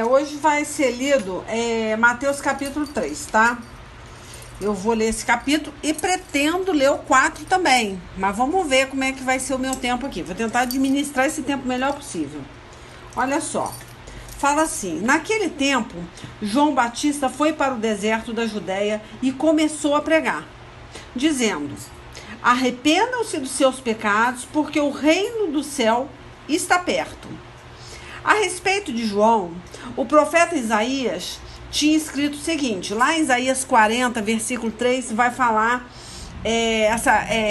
Hoje vai ser lido Mateus capítulo 3, tá? Eu vou ler esse capítulo e pretendo ler o 4 também. Mas vamos ver como é que vai ser o meu tempo aqui. Vou tentar administrar esse tempo o melhor possível. Olha só. Fala assim: naquele tempo, João Batista foi para o deserto da Judéia e começou a pregar, dizendo: arrependam-se dos seus pecados, porque o reino do céu está perto. A respeito de João, o profeta Isaías tinha escrito o seguinte, lá em Isaías 40, versículo 3, vai falar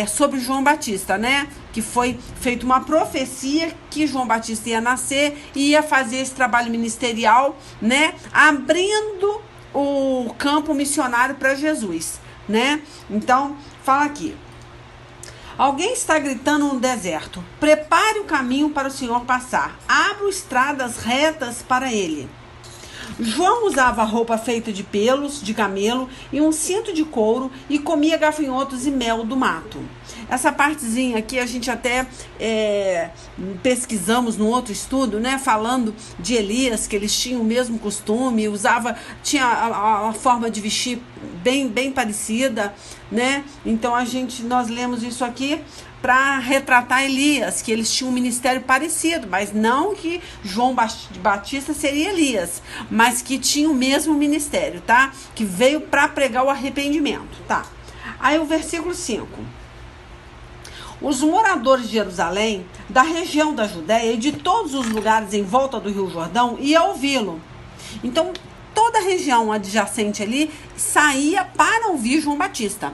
sobre João Batista, né? Que foi feita uma profecia que João Batista ia nascer e ia fazer esse trabalho ministerial, né? Abrindo o campo missionário para Jesus, né? Então, fala aqui. Alguém está gritando no deserto: prepare o caminho para o Senhor passar. Abra estradas retas para ele. João usava roupa feita de pelos de camelo e um cinto de couro e comia gafanhotos e mel do mato. Essa partezinha aqui a gente até pesquisamos no outro estudo, né? Falando de Elias, que eles tinham o mesmo costume, tinha a forma de vestir bem parecida, né? Então nós lemos isso aqui para retratar Elias, que eles tinham um ministério parecido, mas não que João Batista seria Elias, mas que tinha o mesmo ministério, tá? Que veio para pregar o arrependimento, tá? Aí o versículo 5. Os moradores de Jerusalém, da região da Judéia e de todos os lugares em volta do Rio Jordão iam ouvi-lo. Então, toda a região adjacente ali saía para ouvir João Batista.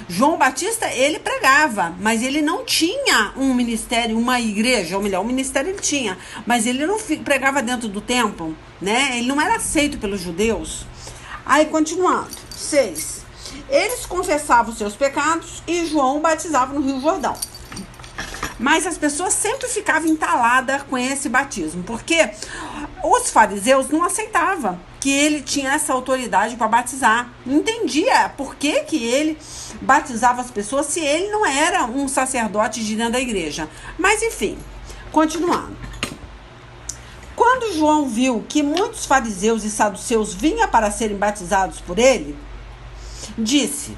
João Batista, ele pregava, mas ele não tinha um ministério, uma igreja, ou melhor, um ministério ele tinha, mas ele não pregava dentro do templo, né? Ele não era aceito pelos judeus. Aí, continuando, 6. Eles confessavam seus pecados e João batizava no Rio Jordão. Mas as pessoas sempre ficavam entaladas com esse batismo, porque os fariseus não aceitavam que ele tinha essa autoridade para batizar. Não entendia por que ele batizava as pessoas se ele não era um sacerdote de dentro da igreja. Mas enfim, continuando. Quando João viu que muitos fariseus e saduceus vinham para serem batizados por ele, disse: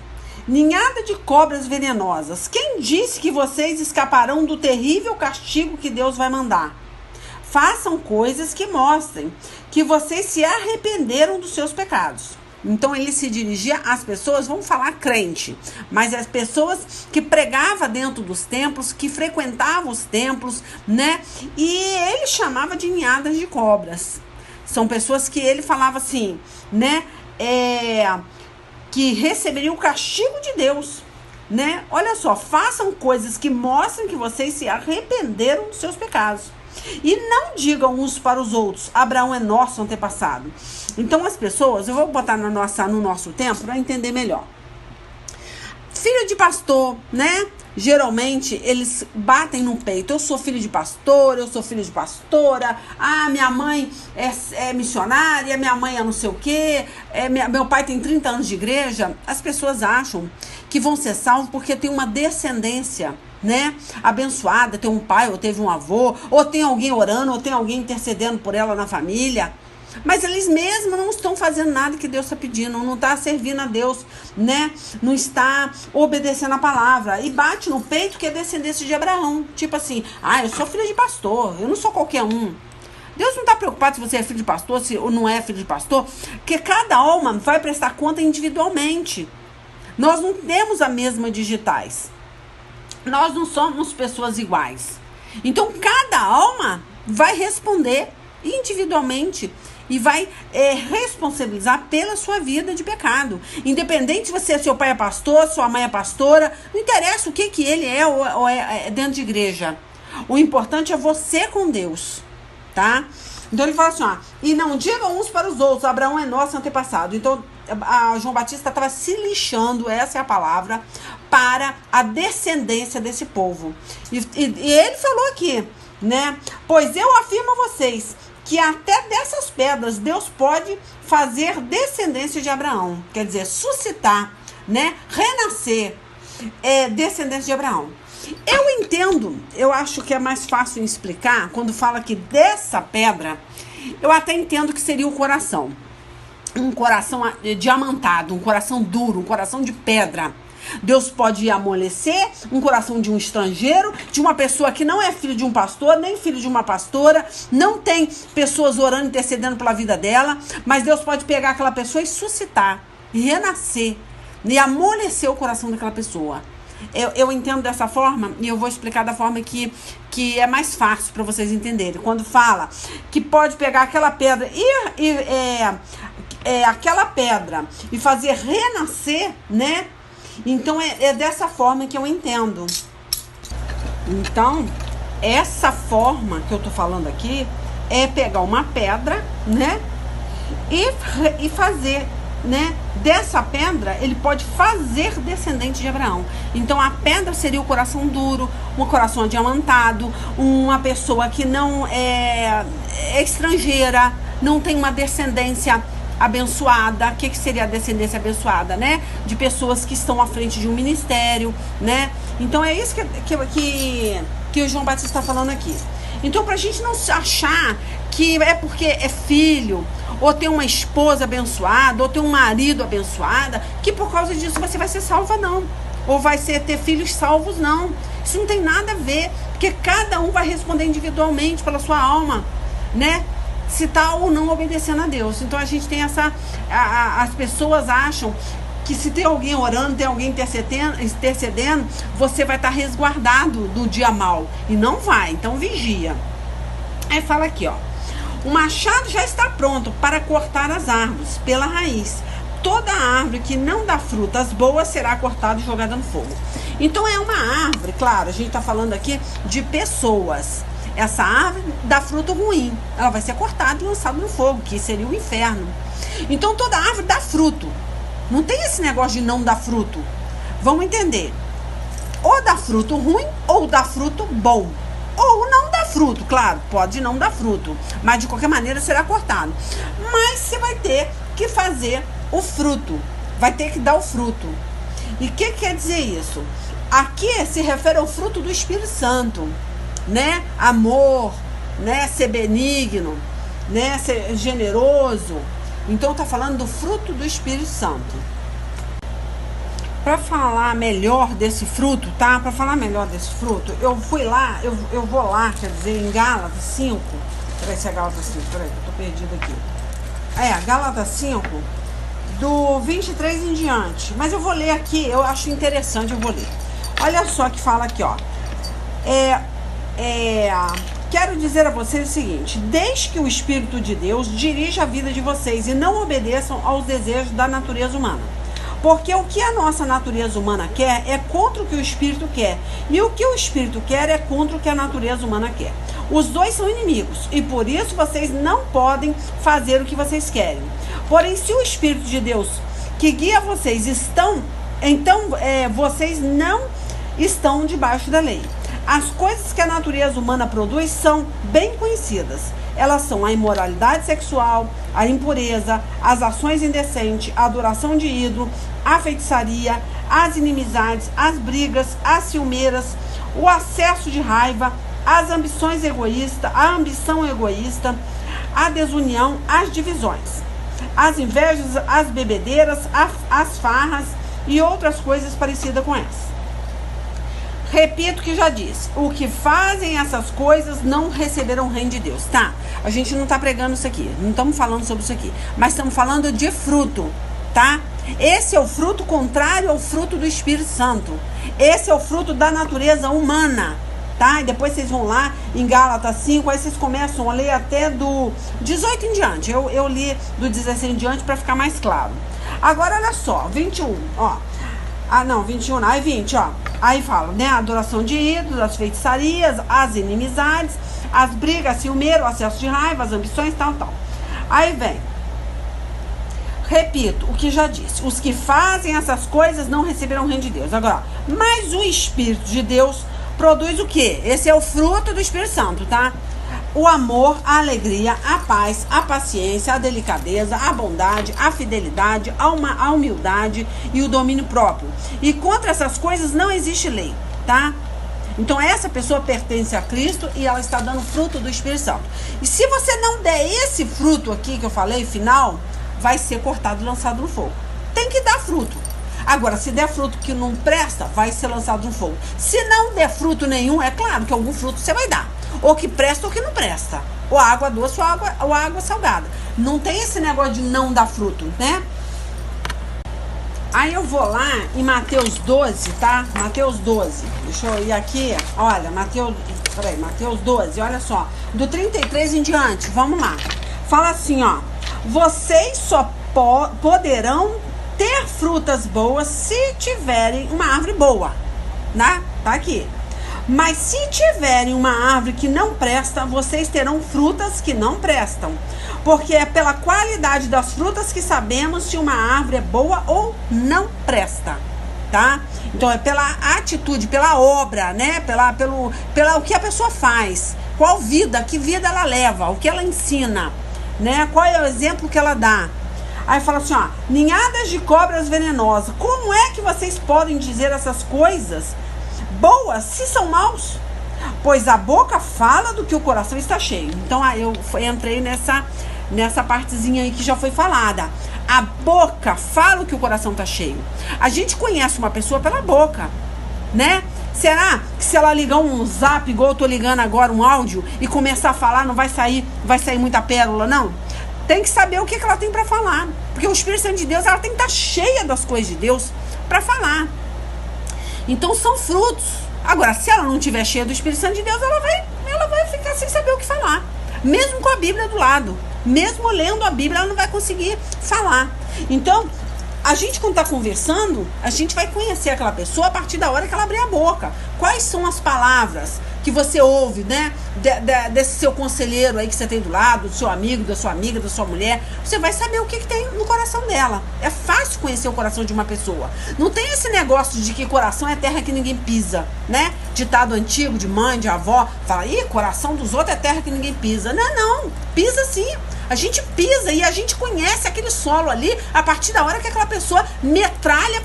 ninhada de cobras venenosas, quem disse que vocês escaparão do terrível castigo que Deus vai mandar? Façam coisas que mostrem que vocês se arrependeram dos seus pecados. Então ele se dirigia às pessoas, vamos falar crente, mas as pessoas que pregavam dentro dos templos, que frequentavam os templos, né? E ele chamava de ninhadas de cobras. São pessoas que ele falava assim, né? Que receberiam o castigo de Deus, né? Olha só, façam coisas que mostrem que vocês se arrependeram dos seus pecados. E não digam uns para os outros: Abraão é nosso antepassado. Então as pessoas, eu vou botar no nosso tempo para entender melhor. Filho de pastor, né? Geralmente eles batem no peito: eu sou filho de pastor, eu sou filho de pastora, minha mãe é missionária, minha mãe é não sei o quê, meu pai tem 30 anos de igreja. As pessoas acham que vão ser salvos porque tem uma descendência, né, abençoada, tem um pai, ou teve um avô, ou tem alguém orando, ou tem alguém intercedendo por ela na família. Mas eles mesmos não estão fazendo nada que Deus está pedindo, não está servindo a Deus, né? Não está obedecendo a palavra. E bate no peito que é descendência de Abraão. Tipo assim, eu sou filho de pastor, eu não sou qualquer um. Deus não está preocupado se você é filho de pastor, se ou não é filho de pastor, porque cada alma vai prestar conta individualmente. Nós não temos a mesma digitais. Nós não somos pessoas iguais. Então, cada alma vai responder individualmente e vai responsabilizar pela sua vida de pecado. Independente se seu pai é pastor, sua mãe é pastora, não interessa o que ele é ou é dentro de igreja. O importante é você com Deus, tá? Então ele fala assim, e não digam uns para os outros: Abraão é nosso antepassado. Então João Batista estava se lixando, essa é a palavra, para a descendência desse povo. E ele falou aqui, né? Pois eu afirmo a vocês que até dessas pedras Deus pode fazer descendência de Abraão. Quer dizer, suscitar, né? Renascer descendência de Abraão. Eu entendo, eu acho que é mais fácil explicar quando fala que dessa pedra Eu até entendo que seria o coração. Um coração diamantado, um coração duro, um coração de pedra. Deus pode amolecer um coração de um estrangeiro, de uma pessoa que não é filho de um pastor, nem filho de uma pastora, não tem pessoas orando, intercedendo pela vida dela, mas Deus pode pegar aquela pessoa e suscitar, e renascer, e amolecer o coração daquela pessoa. Eu entendo dessa forma, e eu vou explicar da forma que é mais fácil para vocês entenderem. Quando fala que pode pegar aquela pedra aquela pedra e fazer renascer, né? Então é dessa forma que eu entendo. Então, essa forma que eu tô falando aqui é pegar uma pedra, né? E fazer, né? Dessa pedra, ele pode fazer descendente de Abraão. Então, a pedra seria o coração duro, um coração adiamantado, uma pessoa que não é estrangeira, não tem uma descendência abençoada. O que seria a descendência abençoada, né? De pessoas que estão à frente de um ministério, né? Então é isso que o João Batista está falando aqui. Então, pra gente não achar que é porque é filho, ou tem uma esposa abençoada, ou tem um marido abençoado, que por causa disso você vai ser salva, não. Ou vai ter filhos salvos, não. Isso não tem nada a ver, porque cada um vai responder individualmente pela sua alma, né? Se está ou não obedecendo a Deus. Então a gente tem as pessoas acham que se tem alguém orando, tem alguém intercedendo, você vai estar resguardado do dia mal. E não vai, então vigia. Aí fala aqui, ó. O machado já está pronto para cortar as árvores pela raiz. Toda árvore que não dá frutas boas será cortada e jogada no fogo. Então é uma árvore, claro, a gente está falando aqui de pessoas. Essa árvore dá fruto ruim, ela vai ser cortada e lançada no fogo, que seria o inferno. Então toda árvore dá fruto. Não tem esse negócio de não dar fruto. Vamos entender. Ou dá fruto ruim, ou dá fruto bom. Ou não dá fruto, claro, pode não dar fruto, mas de qualquer maneira será cortado. Mas você vai ter que fazer o fruto, vai ter que dar o fruto. E o que quer dizer isso? Aqui se refere ao fruto do Espírito Santo, né? Amor, né? Ser benigno, né? Ser generoso. Então tá falando do fruto do Espírito Santo. Para falar melhor desse fruto, tá? Para falar melhor desse fruto, eu fui lá, eu vou lá, quer dizer, em Gálatas 5. Peraí, se é Gálatas 5, peraí, eu tô perdido aqui. Gálatas 5, do 23 em diante. Mas eu vou ler aqui, eu acho interessante, eu vou ler. Olha só que fala aqui, ó. Quero dizer a vocês o seguinte: deixe que o Espírito de Deus dirija a vida de vocês e não obedeçam aos desejos da natureza humana. Porque o que a nossa natureza humana quer é contra o que o Espírito quer. E o que o Espírito quer é contra o que a natureza humana quer. Os dois são inimigos e por isso vocês não podem fazer o que vocês querem. Porém, se o Espírito de Deus que guia vocês então vocês não estão debaixo da lei. As coisas que a natureza humana produz são bem conhecidas. Elas são a imoralidade sexual, a impureza, as ações indecentes, a adoração de ídolo, a feitiçaria, as inimizades, as brigas, as ciumeiras, o acesso de raiva, as ambições egoístas, a ambição egoísta, a desunião, as divisões, as invejas, as bebedeiras, as farras e outras coisas parecidas com essas. Repito o que já disse. O que fazem essas coisas não receberão o reino de Deus. Tá? A gente não tá pregando isso aqui. Não estamos falando sobre isso aqui. Mas estamos falando de fruto. Tá? Esse é o fruto contrário ao fruto do Espírito Santo. Esse é o fruto da natureza humana. Tá? E depois vocês vão lá em Gálatas 5. Aí vocês começam a ler até do 18 em diante. Eu li do 16 em diante para ficar mais claro. Agora olha só. 21. Ó. 21 não, 20, ó. Aí fala, né, a adoração de ídolos, as feitiçarias, as inimizades, as brigas, ciumeiro, o acesso de raiva, as ambições, tal. Aí vem, repito o que já disse, os que fazem essas coisas não receberão o reino de Deus. Agora, mas o Espírito de Deus produz o quê? Esse é o fruto do Espírito Santo, tá? O amor, a alegria, a paz, a paciência, a delicadeza, a bondade, a fidelidade, a humildade e o domínio próprio. E contra essas coisas não existe lei, tá? Então essa pessoa pertence a Cristo e ela está dando fruto do Espírito Santo. E se você não der esse fruto aqui que eu falei, final, vai ser cortado e lançado no fogo. Tem que dar fruto. Agora, se der fruto que não presta, vai ser lançado no fogo. Se não der fruto nenhum, é claro que algum fruto você vai dar. Ou que presta ou que não presta. Ou água doce ou água salgada. Não tem esse negócio de não dar fruto, né? Aí eu vou lá em Mateus 12, tá? Mateus 12. Deixa eu ir aqui. Olha, Mateus 12, olha só. Do 33 em diante, vamos lá. Fala assim, ó. Vocês só poderão ter frutas boas se tiverem uma árvore boa, né? Tá aqui. Mas se tiverem uma árvore que não presta, vocês terão frutas que não prestam. Porque é pela qualidade das frutas que sabemos se uma árvore é boa ou não presta, tá? Então é pela atitude, pela obra, né? Pelo o que a pessoa faz. Qual vida, que vida ela leva, o que ela ensina, né? Qual é o exemplo que ela dá. Aí fala assim, ó, ninhadas de cobras venenosas. Como é que vocês podem dizer essas coisas boas se são maus? Pois a boca fala do que o coração está cheio. Então aí eu entrei nessa partezinha aí que já foi falada. A boca fala o que o coração está cheio. A gente conhece uma pessoa pela boca, né? Será que se ela ligar um zap, igual eu tô ligando agora, um áudio, e começar a falar, não vai sair muita pérola, não? Tem que saber o que ela tem para falar. Porque o Espírito Santo de Deus, ela tem que estar cheia das coisas de Deus para falar. Então são frutos. Agora, se ela não estiver cheia do Espírito Santo de Deus, ela vai ficar sem saber o que falar. Mesmo com a Bíblia do lado. Mesmo lendo a Bíblia, ela não vai conseguir falar. Então, a gente quando está conversando, a gente vai conhecer aquela pessoa a partir da hora que ela abrir a boca. Quais são as palavras que você ouve, né? Desse seu conselheiro aí que você tem do lado, do seu amigo, da sua amiga, da sua mulher. Você vai saber o que tem no coração dela. É fácil conhecer o coração de uma pessoa. Não tem esse negócio de que coração é terra que ninguém pisa, né? Ditado antigo de mãe, de avó. Fala, coração dos outros é terra que ninguém pisa. Não. Pisa sim. A gente pisa e a gente conhece aquele solo ali a partir da hora que aquela pessoa metralha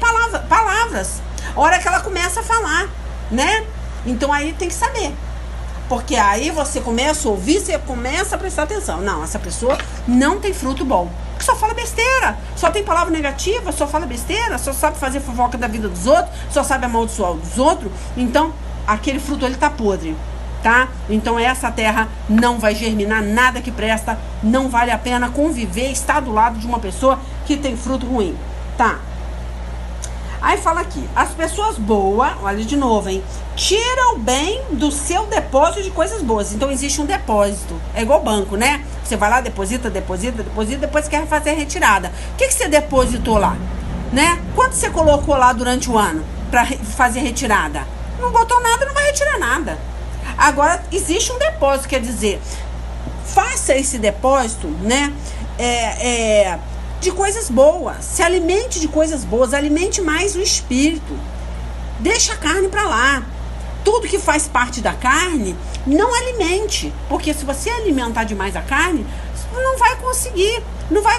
palavras. A hora que ela começa a falar, né? Então aí tem que saber. Porque aí você começa a ouvir, você começa a prestar atenção. Não, essa pessoa não tem fruto bom. Só fala besteira, só tem palavra negativa, só fala besteira, só sabe fazer fofoca da vida dos outros, só sabe amaldiçoar dos outros. Então, aquele fruto ele tá podre, tá? Então essa terra não vai germinar nada que presta, não vale a pena conviver, estar do lado de uma pessoa que tem fruto ruim, tá? Aí fala aqui, as pessoas boas, olha de novo, hein? Tira o bem do seu depósito de coisas boas. Então existe um depósito. É igual banco, né? Você vai lá, deposita, depois quer fazer a retirada. O que você depositou lá? Né? Quanto você colocou lá durante o ano para fazer a retirada? Não botou nada, não vai retirar nada. Agora, existe um depósito, quer dizer, faça esse depósito, né? De coisas boas, se alimente de coisas boas, alimente mais o espírito, deixa a carne para lá. Tudo que faz parte da carne, não alimente, porque se você alimentar demais a carne, não vai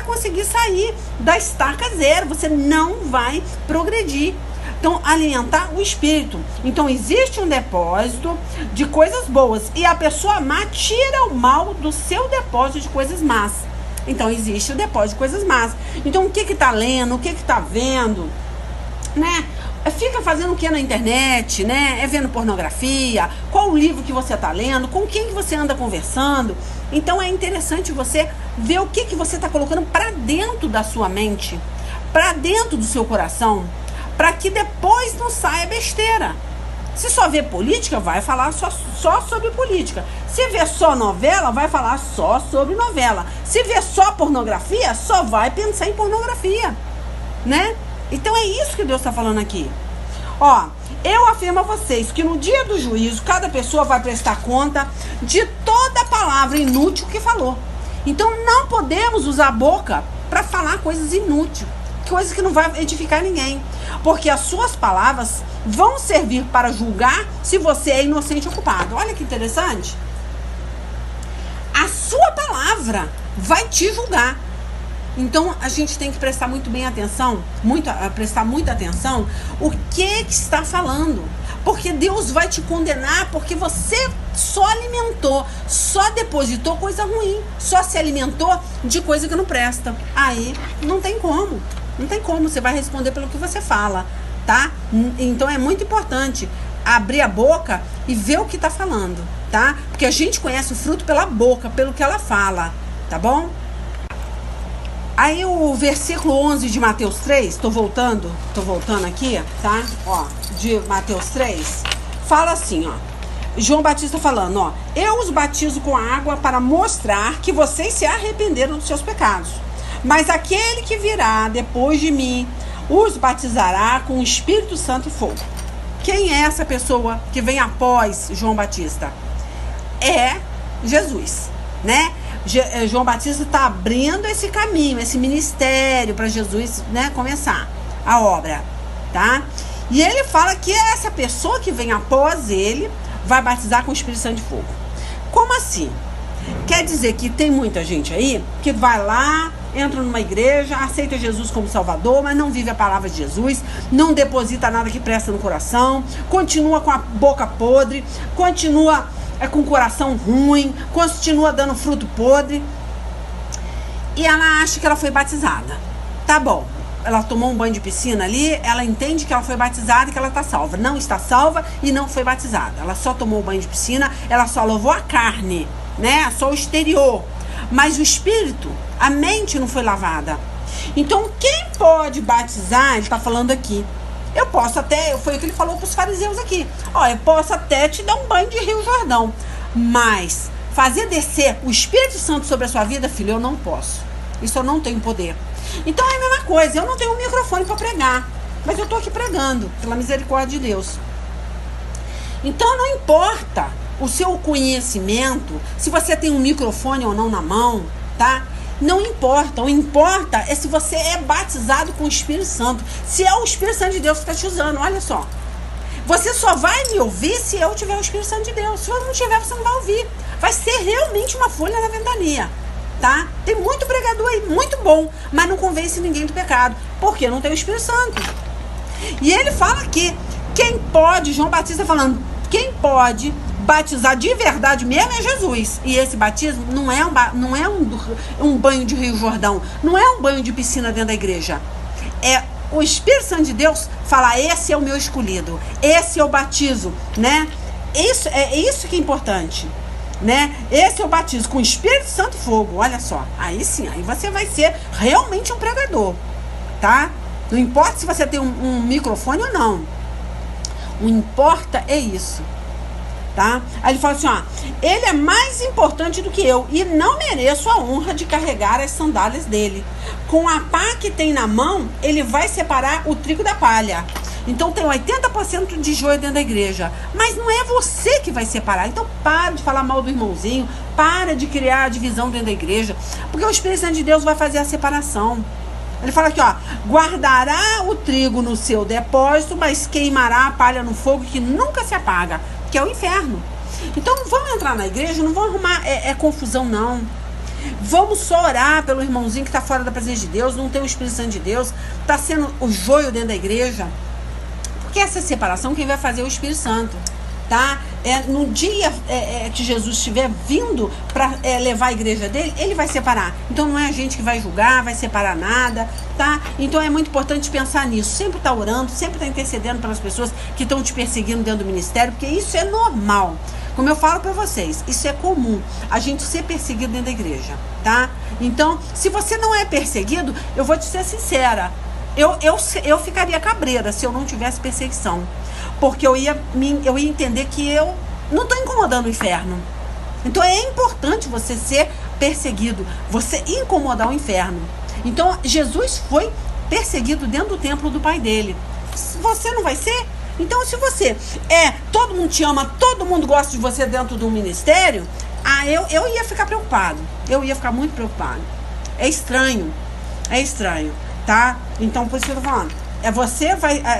conseguir sair da estaca zero, você não vai progredir. Então, alimentar o espírito. Então, existe um depósito de coisas boas e a pessoa má tira o mal do seu depósito de coisas más. Então, existe o depósito de coisas más. Então, o que tá lendo, o que tá vendo, né? Fica fazendo o que na internet, né? Vendo pornografia, qual o livro que você tá lendo, com quem que você anda conversando. Então, é interessante você ver o que você tá colocando para dentro da sua mente, para dentro do seu coração, para que depois não saia besteira. Se só vê política, vai falar só sobre política. Se vê só novela, vai falar só sobre novela. Se vê só pornografia, só vai pensar em pornografia, né? Então é isso que Deus está falando aqui. Ó, eu afirmo a vocês que no dia do juízo, cada pessoa vai prestar conta de toda palavra inútil que falou. Então não podemos usar a boca para falar coisas inúteis, coisas que não vai edificar ninguém. Porque as suas palavras vão servir para julgar se você é inocente ou culpado. Olha que interessante. A sua palavra vai te julgar. Então a gente tem que prestar muito bem atenção, prestar muita atenção o que está falando. Porque Deus vai te condenar porque você só alimentou, só depositou coisa ruim, só se alimentou de coisa que não presta. Aí não tem como. Não tem como, você vai responder pelo que você fala, tá? Então é muito importante abrir a boca e ver o que tá falando, tá? Porque a gente conhece o fruto pela boca, pelo que ela fala, tá bom? Aí o versículo 11 de Mateus 3, tô voltando aqui, tá? Ó, de Mateus 3, fala assim, ó. João Batista falando, ó. Eu os batizo com água para mostrar que vocês se arrependeram dos seus pecados. Mas aquele que virá depois de mim os batizará com o Espírito Santo e fogo. Quem é essa pessoa que vem após João Batista? É Jesus, né? João Batista está abrindo esse caminho, esse ministério para Jesus, né, começar a obra, tá? E ele fala que essa pessoa que vem após ele vai batizar com o Espírito Santo e fogo. Como assim? Quer dizer que tem muita gente aí que vai lá, entra numa igreja, aceita Jesus como Salvador, mas não vive a palavra de Jesus, não deposita nada que presta no coração, continua com a boca podre, continua com o coração ruim, continua dando fruto podre, e ela acha que ela foi batizada. Tá bom, ela tomou um banho de piscina ali, ela entende que ela foi batizada e que ela está salva. Não está salva e não foi batizada. Ela só tomou o banho de piscina, ela só lavou a carne, né? Só o exterior. Mas o espírito, a mente não foi lavada. Então, quem pode batizar, ele está falando aqui. Eu posso até, foi o que ele falou para os fariseus aqui. Ó, eu posso até te dar um banho de Rio Jordão. Mas fazer descer o Espírito Santo sobre a sua vida, filho, eu não posso. Isso eu não tenho poder. Então é a mesma coisa, eu não tenho um microfone para pregar. Mas eu estou aqui pregando, pela misericórdia de Deus. Então não importa o seu conhecimento, se você tem um microfone ou não na mão, tá? Não importa, o importa é se você é batizado com o Espírito Santo. Se é o Espírito Santo de Deus que está te usando, olha só. Você só vai me ouvir se eu tiver o Espírito Santo de Deus. Se eu não tiver, você não vai ouvir. Vai ser realmente uma folha na ventania, tá? Tem muito pregador aí, muito bom, mas não convence ninguém do pecado, porque não tem o Espírito Santo. E ele fala aqui, quem pode, João Batista falando, quem pode batizar de verdade mesmo é Jesus. E esse batismo não é um banho de Rio Jordão, não é um banho de piscina dentro da igreja. É o Espírito Santo de Deus falar, esse é o meu escolhido, esse é o batizo, né? Isso que é importante, né? Esse é o batismo com o Espírito Santo e fogo, olha só. Aí sim, aí você vai ser realmente um pregador, tá? Não importa se você tem um microfone ou não. O que importa é isso. Tá? Aí ele fala assim, ó, ele é mais importante do que eu e não mereço a honra de carregar as sandálias dele. Com a pá que tem na mão, ele vai separar o trigo da palha. Então tem 80% de joio dentro da igreja, mas não é você que vai separar. Então para de falar mal do irmãozinho, para de criar divisão dentro da igreja, porque o Espírito Santo de Deus vai fazer a separação. Ele fala aqui, ó, guardará o trigo no seu depósito, mas queimará a palha no fogo que nunca se apaga, que é o inferno. Então não vamos entrar na igreja, não vamos arrumar confusão, não. Vamos só orar pelo irmãozinho que está fora da presença de Deus, não tem o Espírito Santo de Deus, está sendo o joio dentro da igreja. Porque essa separação quem vai fazer é o Espírito Santo, tá? No dia que Jesus estiver vindo para levar a igreja dele, ele vai separar. Então não é a gente que vai julgar, vai separar nada, tá? Então é muito importante pensar nisso. Sempre estar orando, sempre estar intercedendo pelas pessoas que estão te perseguindo dentro do ministério, porque isso é normal. Como eu falo para vocês, isso é comum, a gente ser perseguido dentro da igreja, tá? Então, se você não é perseguido, eu vou te ser sincera, eu ficaria cabreira se eu não tivesse perseguição. Porque eu ia entender que eu não estou incomodando o inferno. Então é importante você ser perseguido, você incomodar o inferno. Então Jesus foi perseguido dentro do templo do pai dele. Você não vai ser? Então se você todo mundo te ama, todo mundo gosta de você dentro do ministério, eu ia ficar preocupado. Eu ia ficar muito preocupado. É estranho, tá? Então por isso que eu tô falando. É você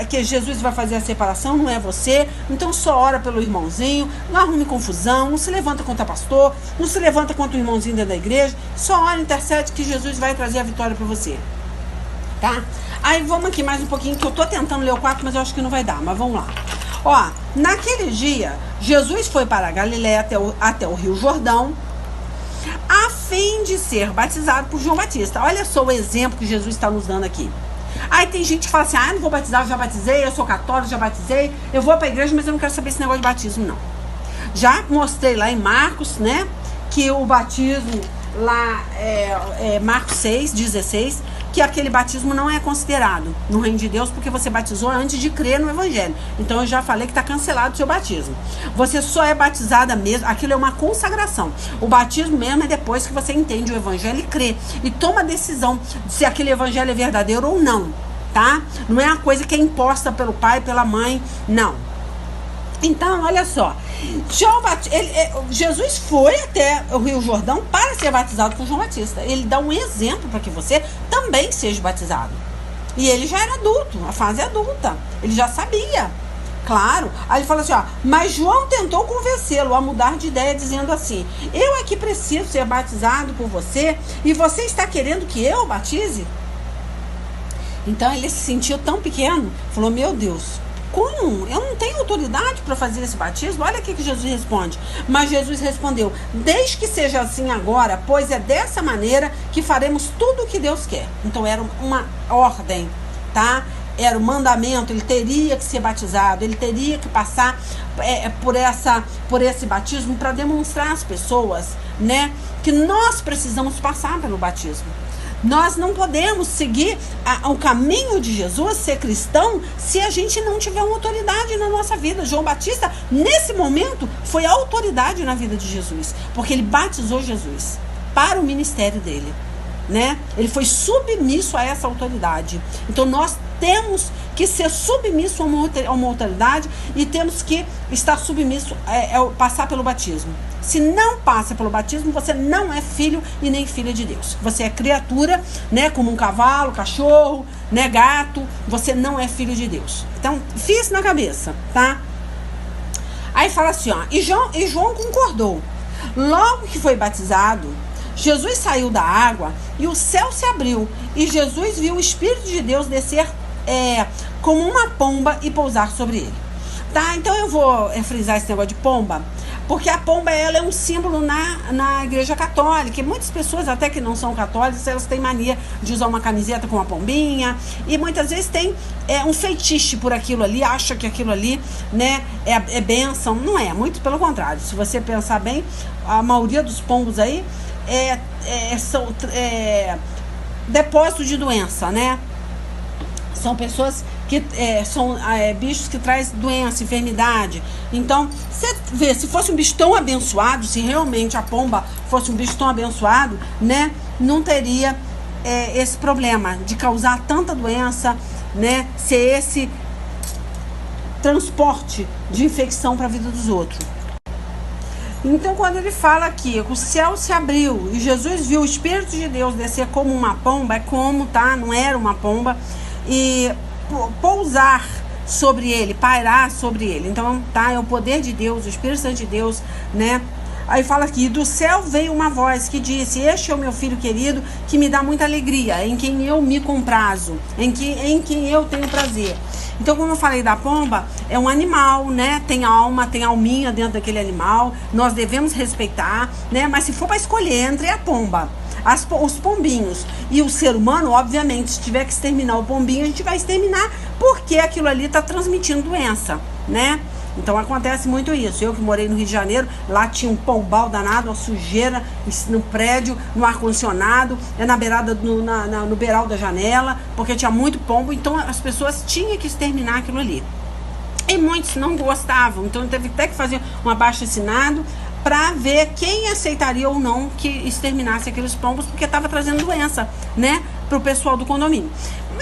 que Jesus vai fazer a separação, não é você. Então só ora pelo irmãozinho, não arrume confusão, não se levanta contra pastor, não se levanta contra o irmãozinho dentro da igreja. Só ora, intercede que Jesus vai trazer a vitória para você. Tá? Aí vamos aqui mais um pouquinho, que eu tô tentando ler o 4, mas eu acho que não vai dar, mas vamos lá. Ó, naquele dia, Jesus foi para a Galiléia até o Rio Jordão, a fim de ser batizado por João Batista. Olha só o exemplo que Jesus está nos dando aqui. Aí tem gente que fala assim, não vou batizar, eu já batizei, eu sou católico, já batizei, eu vou para a igreja, mas eu não quero saber esse negócio de batismo, não. Já mostrei lá em Marcos, né, que o batismo lá Marcos 6,16, que aquele batismo não é considerado no reino de Deus, porque você batizou antes de crer no evangelho. Então eu já falei que está cancelado o seu batismo. Você só é batizada mesmo, aquilo é uma consagração. O batismo mesmo é depois que você entende o evangelho e crê, e toma a decisão de se aquele evangelho é verdadeiro ou não, tá? Não é uma coisa que é imposta pelo pai, pela mãe, não. Então, olha só, Jesus foi até o Rio Jordão para ser batizado por João Batista. Ele dá um exemplo para que você também seja batizado. E ele já era adulto, a fase adulta. Ele já sabia, claro. Aí ele fala assim, mas João tentou convencê-lo a mudar de ideia, dizendo assim, eu é que preciso ser batizado por você e você está querendo que eu batize? Então ele se sentiu tão pequeno, falou, meu Deus, como? Eu não tenho autoridade para fazer esse batismo? Olha o que Jesus responde. Mas Jesus respondeu, desde que seja assim agora, pois é dessa maneira que faremos tudo o que Deus quer. Então era uma ordem, tá? Era um mandamento, ele teria que ser batizado, ele teria que passar por esse batismo para demonstrar às pessoas, né, que nós precisamos passar pelo batismo. Nós não podemos seguir o caminho de Jesus, ser cristão, se a gente não tiver uma autoridade na nossa vida. João Batista, nesse momento, foi a autoridade na vida de Jesus, porque ele batizou Jesus para o ministério dele, né? Ele foi submisso a essa autoridade. Então nós temos que ser submisso a uma autoridade e temos que estar submisso passar pelo batismo. Se não passa pelo batismo, você não é filho e nem filha de Deus. Você é criatura, né, como um cavalo, cachorro, né, gato. Você não é filho de Deus. Então, fica isso na cabeça, tá? Aí fala assim, e João concordou. Logo que foi batizado, Jesus saiu da água e o céu se abriu. E Jesus viu o Espírito de Deus descer como uma pomba e pousar sobre ele. Tá? Então eu vou frisar esse negócio de pomba, porque a pomba ela é um símbolo na igreja católica, e muitas pessoas até que não são católicas, elas têm mania de usar uma camiseta com uma pombinha, e muitas vezes tem um feitiço por aquilo ali, acha que aquilo ali, né, é bênção. Não é, muito pelo contrário. Se você pensar bem, a maioria dos pombos aí são depósito de doença, né? São pessoas que são bichos que trazem doença, enfermidade. Então, você vê, se fosse um bicho tão abençoado, se realmente a pomba fosse um bicho tão abençoado, né, não teria esse problema de causar tanta doença, né, ser esse transporte de infecção para a vida dos outros. Então, quando ele fala aqui, o céu se abriu e Jesus viu o Espírito de Deus descer como uma pomba, tá? Não era uma pomba, e pousar sobre ele, pairar sobre ele. Então, tá? É o poder de Deus, o Espírito Santo de Deus, né? Aí fala aqui, do céu veio uma voz que disse, este é o meu filho querido, que me dá muita alegria, em quem eu me comprazo, em quem eu tenho prazer. Então, como eu falei da pomba, é um animal, né? Tem alma, tem alminha dentro daquele animal, nós devemos respeitar, né? Mas se for para escolher entre a pomba, os pombinhos e o ser humano, obviamente, se tiver que exterminar o pombinho, a gente vai exterminar, porque aquilo ali está transmitindo doença, né? Então acontece muito isso. Eu que morei no Rio de Janeiro, lá tinha um pombal danado, uma sujeira no prédio, no ar-condicionado, na beirada, no beiral da janela, porque tinha muito pombo, então as pessoas tinham que exterminar aquilo ali. E muitos não gostavam, então teve até que fazer um abaixo-assinado para ver quem aceitaria ou não que exterminasse aqueles pombos, porque estava trazendo doença, né, para o pessoal do condomínio.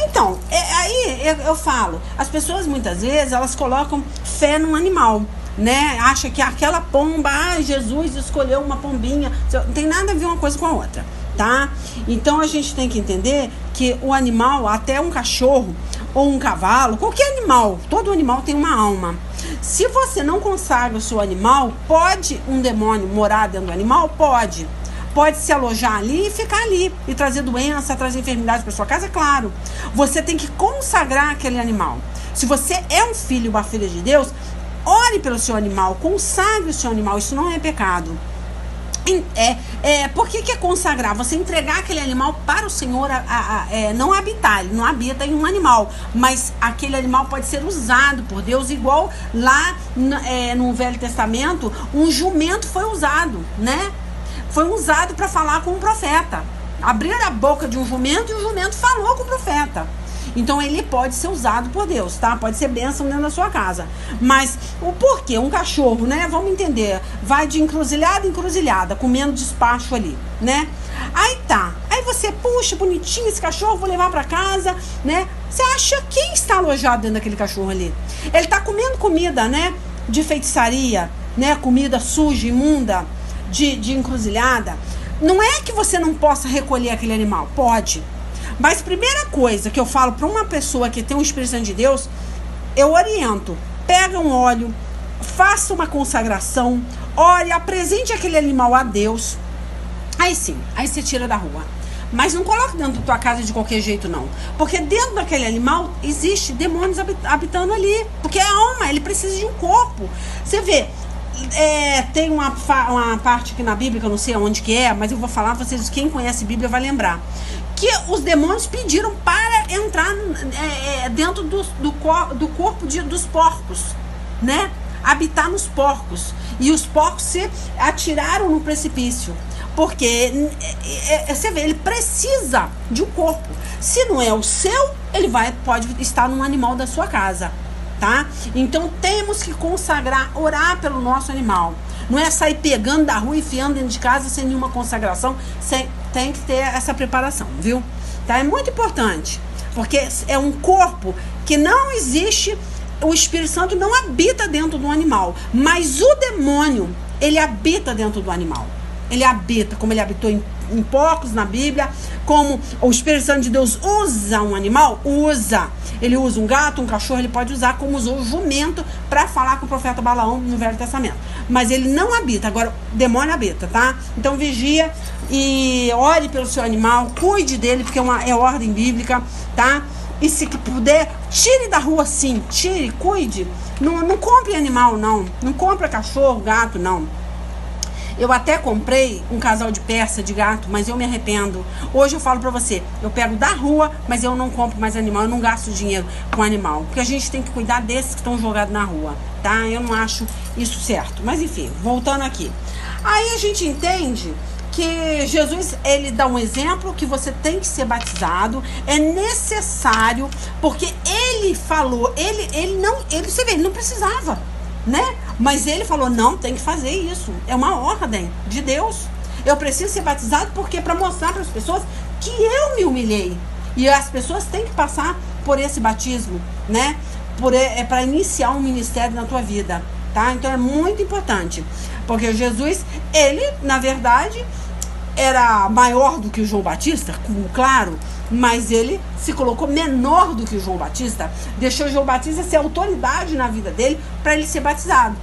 Então, aí eu falo, as pessoas muitas vezes, elas colocam fé num animal, né, acha que aquela pomba, Jesus escolheu uma pombinha, não tem nada a ver uma coisa com a outra, tá? Então a gente tem que entender que o animal, até um cachorro, ou um cavalo, qualquer animal, todo animal tem uma alma. Se você não consagra o seu animal, pode um demônio morar dentro do animal? Pode. Pode se alojar ali e ficar ali, e trazer doença, trazer enfermidade para sua casa, é claro. Você tem que consagrar aquele animal. Se você é um filho ou uma filha de Deus, ore pelo seu animal, consagre o seu animal, isso não é pecado. Por que é consagrar? Você entregar aquele animal para o Senhor, não habitar, ele não habita em um animal, mas aquele animal pode ser usado por Deus, igual lá no Velho Testamento, um jumento foi usado, né? Foi usado para falar com o profeta. Abriram a boca de um jumento e o jumento falou com o profeta. Então ele pode ser usado por Deus, tá? Pode ser bênção dentro da sua casa. Mas o porquê? Um cachorro, né? Vamos entender. Vai de encruzilhada em encruzilhada, comendo despacho ali, né? Aí tá. Aí você, puxa, bonitinho esse cachorro, vou levar pra casa, né? Você acha quem está alojado dentro daquele cachorro ali? Ele tá comendo comida, né? De feitiçaria, né? Comida suja, imunda, de encruzilhada. Não é que você não possa recolher aquele animal. Pode. Mas primeira coisa que eu falo para uma pessoa que tem um Espírito Santo de Deus, eu oriento, pega um óleo, faça uma consagração, ore, apresente aquele animal a Deus, aí sim, aí você tira da rua. Mas não coloque dentro da tua casa de qualquer jeito não, porque dentro daquele animal existe demônios habitando ali, porque é alma, ele precisa de um corpo. Você vê, tem uma parte aqui na Bíblia, que eu não sei onde que é, mas eu vou falar, vocês, quem conhece Bíblia vai lembrar, que os demônios pediram para entrar dentro do corpo dos porcos, né? Habitar nos porcos. E os porcos se atiraram no precipício. Porque, você vê, ele precisa de um corpo. Se não é o seu, ele pode estar num animal da sua casa, tá? Então temos que consagrar, orar pelo nosso animal. Não é sair pegando da rua e enfiando dentro de casa sem nenhuma consagração. Tem que ter essa preparação, viu? Tá? É muito importante, porque é um corpo que não existe, o Espírito Santo não habita dentro do animal, mas o demônio, ele habita dentro do animal. Ele habita, como ele habitou em porcos na Bíblia, como o Espírito Santo de Deus usa um animal, usa. Ele usa um gato, um cachorro, ele pode usar como usou o jumento para falar com o profeta Balaão no Velho Testamento. Mas ele não habita, agora o demônio habita, tá? Então vigia e ore pelo seu animal, cuide dele, porque é ordem bíblica, tá? E se puder, tire da rua sim, tire, cuide. Não compre animal, não. Não compre cachorro, gato, não. Eu até comprei um casal de persa de gato, mas eu me arrependo. Hoje eu falo pra você, eu pego da rua, mas eu não compro mais animal, eu não gasto dinheiro com animal. Porque a gente tem que cuidar desses que estão jogados na rua, tá? Eu não acho isso certo. Mas enfim, voltando aqui. Aí a gente entende que Jesus, ele dá um exemplo que você tem que ser batizado, é necessário, porque ele falou, você vê, ele não precisava, né? Mas ele falou, não, tem que fazer isso. É uma ordem de Deus. Eu preciso ser batizado porque para mostrar para as pessoas que eu me humilhei. E as pessoas têm que passar por esse batismo, né? Para iniciar um ministério na tua vida, tá? Então é muito importante. Porque Jesus, ele, na verdade, era maior do que o João Batista, claro, mas ele se colocou menor do que o João Batista, deixou o João Batista ser autoridade na vida dele para ele ser batizado.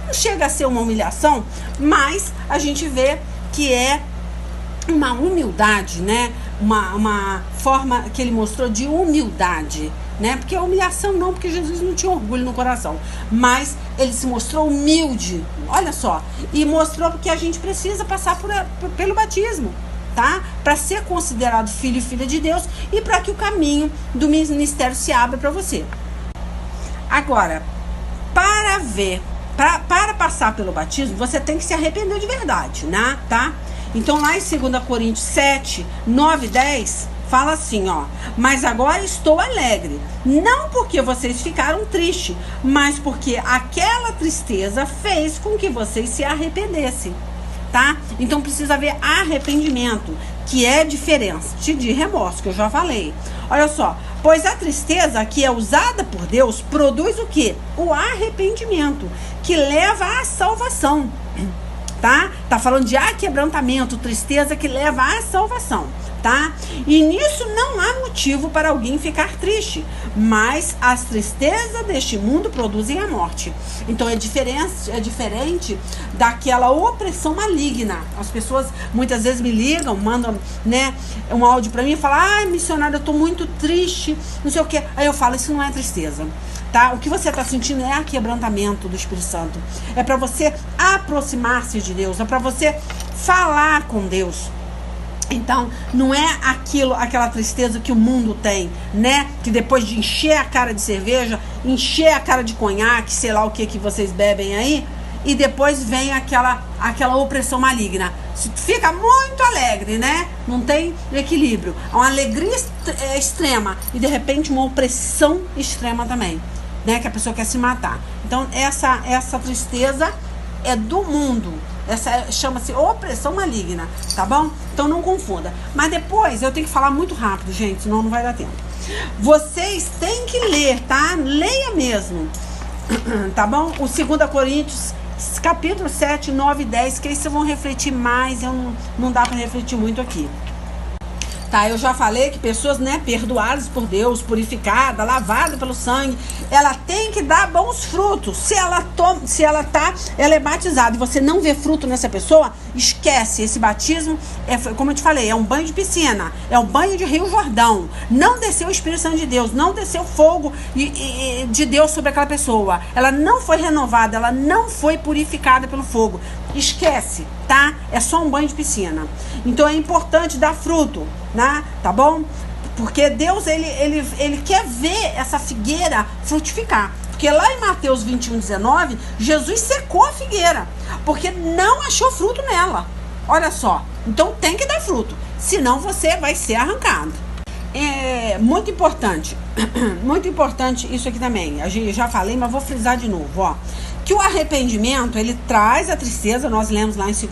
Não chega a ser uma humilhação, mas a gente vê que é uma humildade, né? Uma forma que ele mostrou de humildade, né? Porque a humilhação não, porque Jesus não tinha orgulho no coração, mas ele se mostrou humilde, olha só, e mostrou que a gente precisa passar pelo batismo, tá? Para ser considerado filho e filha de Deus e para que o caminho do ministério se abra para você. Agora, para passar pelo batismo, você tem que se arrepender de verdade, né? Tá? Então lá em 2 Coríntios 7, 9 e 10, fala assim, ó: mas agora estou alegre, não porque vocês ficaram tristes, mas porque aquela tristeza fez com que vocês se arrependessem, tá? Então precisa haver arrependimento, que é diferente de remorso, que eu já falei. Olha só, pois a tristeza que é usada por Deus produz o quê? O arrependimento, que leva à salvação. tá? Tá falando de aquebrantamento, tristeza que leva à salvação, tá? E nisso não há motivo para alguém ficar triste, mas as tristezas deste mundo produzem a morte. Então é diferente daquela opressão maligna. As pessoas muitas vezes me ligam, mandam, né, um áudio para mim e falam: ai, missionária, eu tô muito triste, não sei o que. Aí eu falo: isso não é tristeza, tá? O que você está sentindo é aquebrantamento do Espírito Santo. É para você aproximar-se de Deus, é para você falar com Deus. Então, não é aquela tristeza que o mundo tem, né? Que depois de encher a cara de cerveja, encher a cara de conhaque, sei lá o que vocês bebem aí, e depois vem aquela opressão maligna. Fica muito alegre, né? Não tem equilíbrio. É uma alegria extrema e de repente uma opressão extrema também, né? Que a pessoa quer se matar. Então, essa tristeza é do mundo. Essa chama-se opressão maligna, tá bom? Então não confunda. Mas depois eu tenho que falar muito rápido, gente, senão não vai dar tempo. Vocês têm que ler, tá? Leia mesmo, tá bom? O 2 Coríntios, capítulo 7, 9 e 10, que aí vocês vão refletir mais. Não dá para refletir muito aqui. Tá, eu já falei que pessoas, né, perdoadas por Deus, purificadas, lavadas pelo sangue, ela tem que dar bons frutos. Se ela é batizada e você não vê fruto nessa pessoa, esquece. Esse batismo como eu te falei, é um banho de piscina, é um banho de Rio Jordão. Não desceu o Espírito Santo de Deus, não desceu fogo de Deus sobre aquela pessoa. Ela não foi renovada, ela não foi purificada pelo fogo. Esquece, tá? É só um banho de piscina. Então é importante dar fruto, né? Tá bom? Porque Deus, ele quer ver essa figueira frutificar. Porque lá em Mateus 21, 19, Jesus secou a figueira, porque não achou fruto nela. Olha só. Então tem que dar fruto, senão você vai ser arrancado. É muito importante, muito importante isso aqui também. A gente já falei, mas vou frisar de novo, ó. Que o arrependimento, ele traz a tristeza, nós lemos lá em 2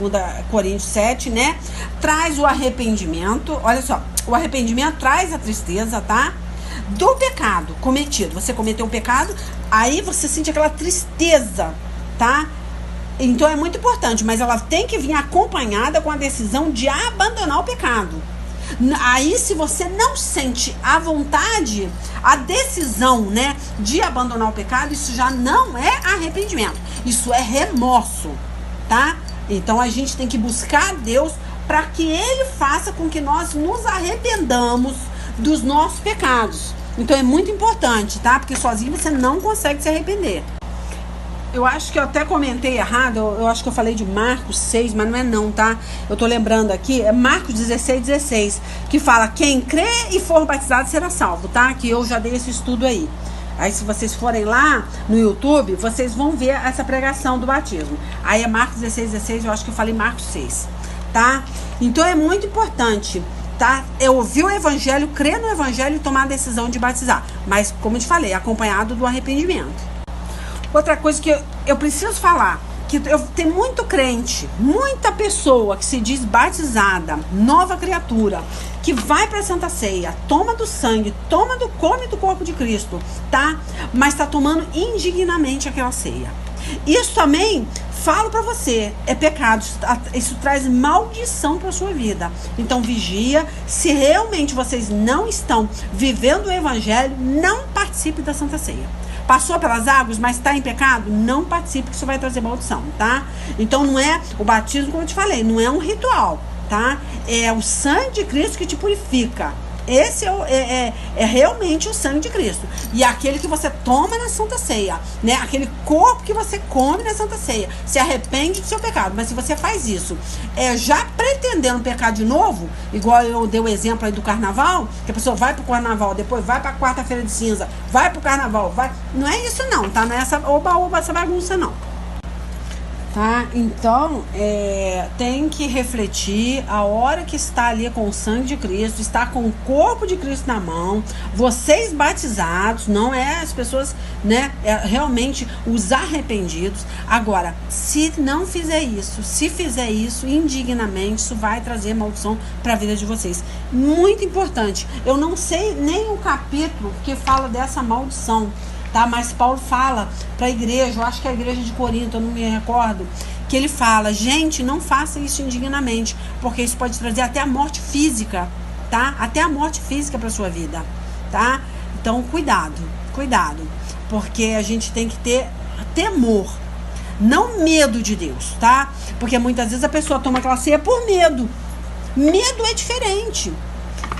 Coríntios 7, né? Traz o arrependimento, olha só, o arrependimento traz a tristeza, tá? Do pecado cometido. Você cometeu um pecado, aí você sente aquela tristeza, tá? Então é muito importante, mas ela tem que vir acompanhada com a decisão de abandonar o pecado. Aí, se você não sente a vontade, a decisão, né, de abandonar o pecado, isso já não é arrependimento, isso é remorso, tá? Então a gente tem que buscar Deus para que Ele faça com que nós nos arrependamos dos nossos pecados. Então é muito importante, tá? Porque sozinho você não consegue se arrepender. Eu acho que eu até comentei errado, eu acho que eu falei de Marcos 6, mas não é não, tá? Eu tô lembrando aqui, é Marcos 16, que fala: quem crê e for batizado será salvo, tá? Que eu já dei esse estudo aí. Aí se vocês forem lá no YouTube, vocês vão ver essa pregação do batismo. Aí é Marcos 16, eu acho que eu falei Marcos 6, tá? Então é muito importante, tá? Eu ouvir o evangelho, crer no evangelho e tomar a decisão de batizar. Mas, como eu te falei, acompanhado do arrependimento. Outra coisa que eu preciso falar, que tem muito crente, muita pessoa que se diz batizada, nova criatura, que vai para a Santa Ceia, toma do sangue, come do corpo de Cristo, tá? Mas está tomando indignamente aquela ceia. Isso também, falo para você, é pecado, isso traz maldição para sua vida. Então vigia, se realmente vocês não estão vivendo o evangelho, não participe da Santa Ceia. Passou pelas águas, mas está em pecado? Não participe, que isso vai trazer maldição, tá? Então não é o batismo, como eu te falei, não é um ritual, tá? É o sangue de Cristo que te purifica. Esse é realmente o sangue de Cristo. E aquele que você toma na Santa Ceia, né? Aquele corpo que você come na Santa Ceia. Se arrepende do seu pecado. Mas se você faz isso já pretendendo pecar de novo, igual eu dei o exemplo aí do carnaval, que a pessoa vai pro carnaval, depois vai pra quarta-feira de cinza, vai pro carnaval, vai. Não é isso não, tá? Não é essa oba-oba, essa bagunça não. Tá? Então, tem que refletir a hora que está ali com o sangue de Cristo, está com o corpo de Cristo na mão, vocês batizados, não é as pessoas, né, realmente os arrependidos. Agora, se não fizer isso, se fizer isso indignamente, isso vai trazer maldição para a vida de vocês. Muito importante, eu não sei nem o capítulo que fala dessa maldição, tá? Mas Paulo fala para a igreja, eu acho que é a igreja de Corinto, eu não me recordo, que ele fala, gente, não faça isso indignamente, porque isso pode trazer até a morte física, tá? Até a morte física para sua vida, tá? Então, cuidado, porque a gente tem que ter temor, não medo de Deus, tá? Porque muitas vezes a pessoa toma aquela ceia por medo. Medo é diferente,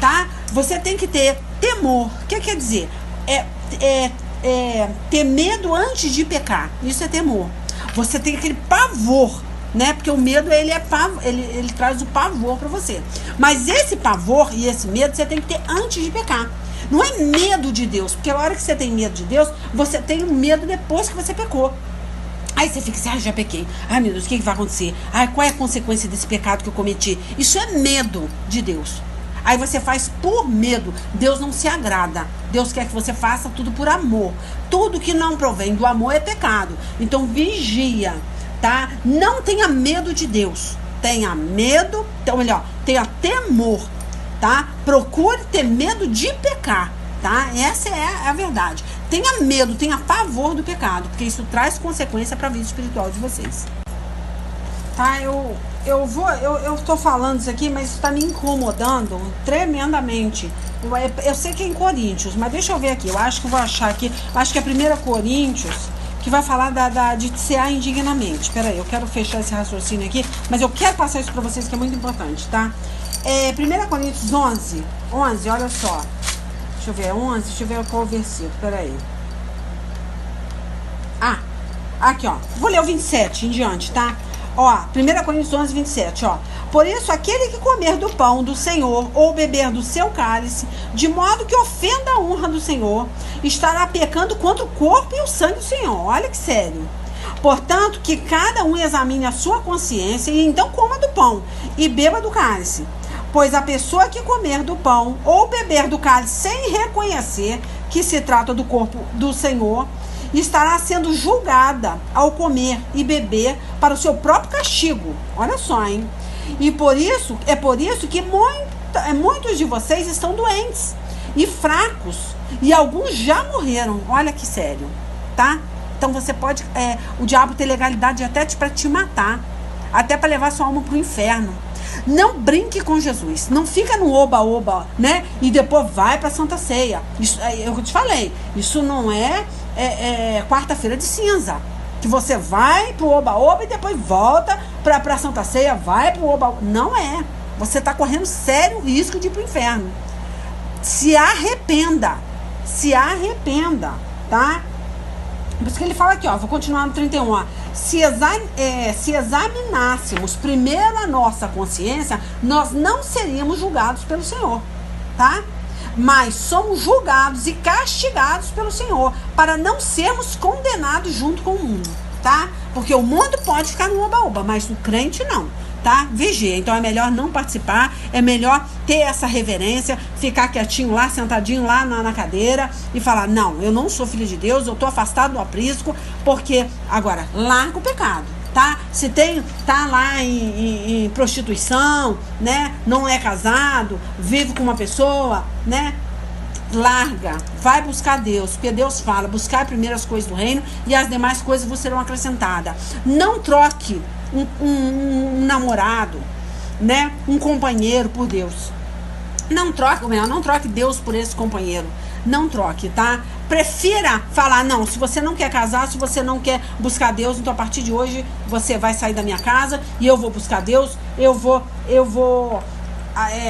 tá? Você tem que ter temor. O que quer dizer? Ter medo antes de pecar. Isso é temor. Você tem aquele pavor, né? Porque o medo, ele traz o pavor para você. Mas esse pavor e esse medo você tem que ter antes de pecar. Não é medo de Deus, porque a hora que você tem medo de Deus, você tem medo depois que você pecou. Aí você fica assim, já pequei. Ai, meu Deus, o que vai acontecer? Ai, qual é a consequência desse pecado que eu cometi? Isso é medo de Deus. Aí você faz por medo. Deus não se agrada. Deus quer que você faça tudo por amor. Tudo que não provém do amor é pecado. Então vigia, tá? Não tenha medo de Deus. Tenha medo, então melhor, tenha temor, tá? Procure ter medo de pecar, tá? Essa é a verdade. Tenha medo, tenha pavor do pecado, porque isso traz consequência para a vida espiritual de vocês. Tá? Eu tô falando isso aqui, mas isso tá me incomodando tremendamente. Eu sei que é em Coríntios, mas deixa eu ver aqui. Eu acho que eu vou achar aqui. Acho que é 1 Coríntios, que vai falar de cear indignamente. Peraí, eu quero fechar esse raciocínio aqui, mas eu quero passar isso para vocês, que é muito importante, tá? 1 Coríntios 11, olha só. Deixa eu ver, 11, deixa eu ver qual o versículo, peraí. Aqui, ó. Vou ler o 27 em diante, tá? Ó, 1 Coríntios 11, 27, ó. Por isso, aquele que comer do pão do Senhor ou beber do seu cálice, de modo que ofenda a honra do Senhor, estará pecando contra o corpo e o sangue do Senhor. Olha que sério. Portanto, que cada um examine a sua consciência e então coma do pão e beba do cálice. Pois a pessoa que comer do pão ou beber do cálice sem reconhecer que se trata do corpo do Senhor, estará sendo julgada ao comer e beber para o seu próprio castigo. Olha só, hein? E por isso que muitos de vocês estão doentes e fracos, e alguns já morreram. Olha que sério, tá? Então você pode, o diabo tem legalidade até para te matar, até para levar sua alma para o inferno. Não brinque com Jesus, não fica no oba-oba, né? E depois vai para a Santa Ceia. Isso, eu te falei, isso não é quarta-feira de cinza, que você vai pro oba-oba e depois volta pra Santa Ceia, vai pro oba-oba. Não é. Você tá correndo sério risco de ir pro inferno. Se arrependa, tá? Por isso que ele fala aqui, ó, vou continuar no 31, ó. Se examinássemos primeiro a nossa consciência, nós não seríamos julgados pelo Senhor, tá? Mas somos julgados e castigados pelo Senhor, para não sermos condenados junto com o mundo, tá? Porque o mundo pode ficar no oba-oba, mas o crente não, tá? Vigia. Então é melhor não participar, é melhor ter essa reverência, ficar quietinho lá, sentadinho lá na cadeira e falar, não, eu não sou filho de Deus, eu tô afastado do aprisco, porque, agora, larga o pecado. Tá? Se tá lá em prostituição, né? Não é casado, vive com uma pessoa, né? Larga, vai buscar Deus, porque Deus fala, buscar primeiro as coisas do reino e as demais coisas vos serão acrescentadas. Não troque um namorado, né? Um companheiro por Deus. Não troque Deus por esse companheiro. Não troque, tá? Prefira falar, não, se você não quer casar, se você não quer buscar Deus, então a partir de hoje você vai sair da minha casa e eu vou buscar Deus, eu vou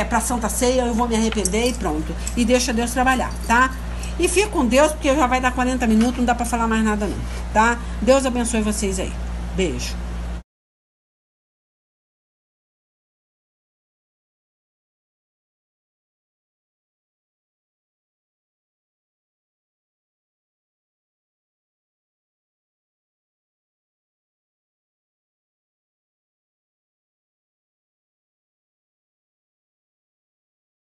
pra Santa Ceia, eu vou me arrepender e pronto. E deixa Deus trabalhar, tá? E fica com Deus, porque já vai dar 40 minutos, não dá pra falar mais nada não, tá? Deus abençoe vocês aí. Beijo.